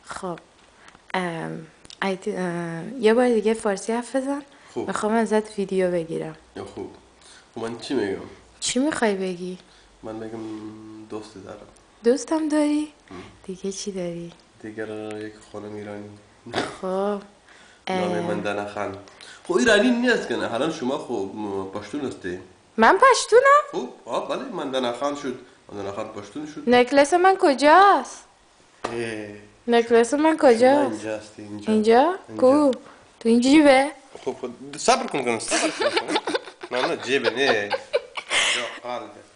خب یه بار دیگه فارسی حرف بزن. خوب. میخوام ازت ویدیو بگیرم. یا خوب. خب من چی میگم؟ چی میخوای بگی؟ من میگم دوست دارم. دوستم داری؟ دیگه چی داری؟ دیگر یک خانم ایرانی. خب نام من دنخان. خب ایرانی نیست کنه. حالا شما خب پشتون هستی. من پشتونم؟ خب بله من دنخان شد. من دنخان پشتون شد. نکلس من کجاست؟ نکلس من شما کجاست؟ اینجا هستی اینجا. اینجا؟ کو؟ تو این جیبه؟ خب صبر کن صبر کن. نه جیبه نه. قلبه.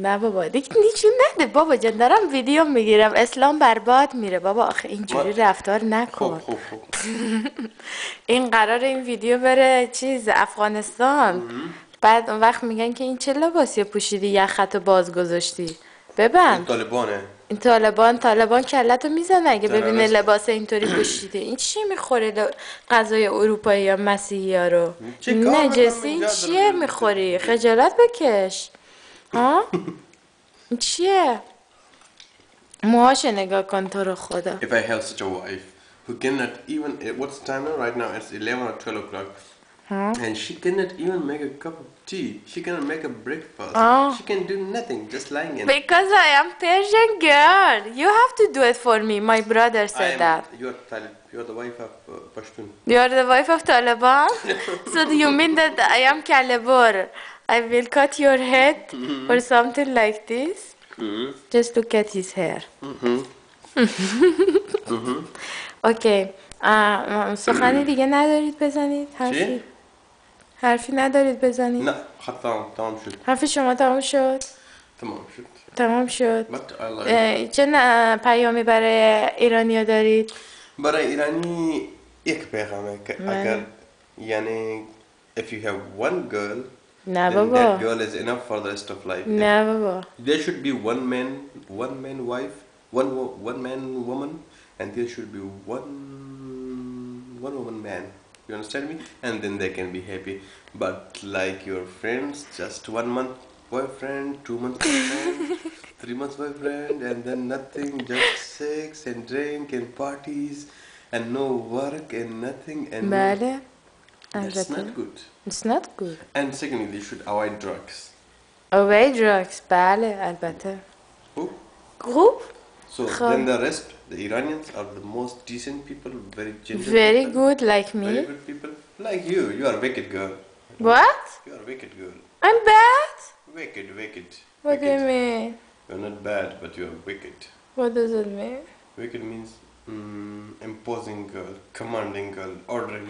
نه بابا دیگه نیچون نده بابا جان، دارم ویدیو میگیرم. اسلام برباد میره بابا. آخه اینجوری رفتار نکن. خوب. این قرار این ویدیو بره افغانستان. بعد اون وقت میگن که این چه لباسی پوشیدی یخت باز گذاشتی. ببند. طالبانه. این طالبان کلتو میزنه اگه ببینه لباس اینطوری پوشیده. این چی میخوره غذای اروپایی یا مسیحی ها رو؟ نجسی این چیه میخوری؟ خجالت بکش. ها؟ این چیه؟ موهاش نگاه کن تو رو خدا. If I have such a wife who cannot even, what's the time now? Right now it's 11 or 12 o'clock. And she cannot even make a cup of tea. She cannot make a breakfast. She can do nothing, just lying in. Because I am Persian girl. You have to do it for me. My brother said that. You are the wife of Pashtun. You are the wife of Taliban? So do you mean that I am Kalibor? I will cut your head or something like this? Just look at his hair. Okay. سخنی دیگه ندارید بزنید؟ حرفی ندارید بزنید؟ نه تمام شد. حرف شما تمام شد؟ تمام شد. چه پیامی برای ایرانیا دارید؟ برای ایرانی یک پیغامه که اگر یعنی if you have one girl نه then بابا. that girl is enough for the rest of life. نه بابا. There should be one man wife, one man woman, and there should be one woman man. You understand me? And then they can be happy. But like your friends, just 1 month boyfriend, 2 months boyfriend, 3 months boyfriend, and then nothing, just sex and drink and parties, and no work and nothing. And بله. that's not good. It's not good. And secondly, they should avoid drugs. Avoid drugs. بله البته. خوب. So then the rest, the Iranians are the most decent people, very gentle Very people, good like me. very good people. Like you are a wicked girl. What? You are a wicked girl. I'm bad? Wicked. What do you mean? You're not bad, but you're wicked. What does it mean? Wicked means imposing girl, commanding girl, ordering.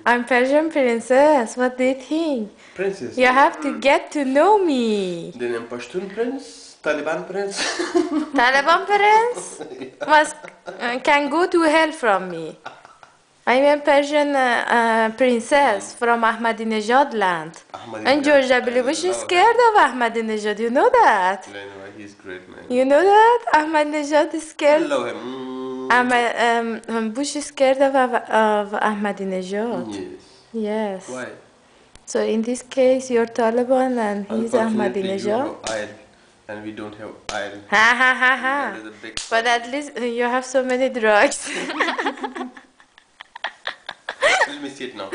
I'm Persian princess. What do you think? Princess. You have to get to know me. Then I'm Pashtun prince, Taliban prince. Taliban prince can go to hell from me. I'm a Persian princess from Ahmadinejad land. And George W. Bush is scared of Ahmadinejad. You know that? He's great, man. You know that? Ahmadinejad is scared. Hello him. Bush is scared of Ahmadinejad. Yes. Why? So in this case, you're Taliban and he's Ahmadinejad. You have oil, and we don't have oil. Ha. But at least you have so many drugs. Let me see it now.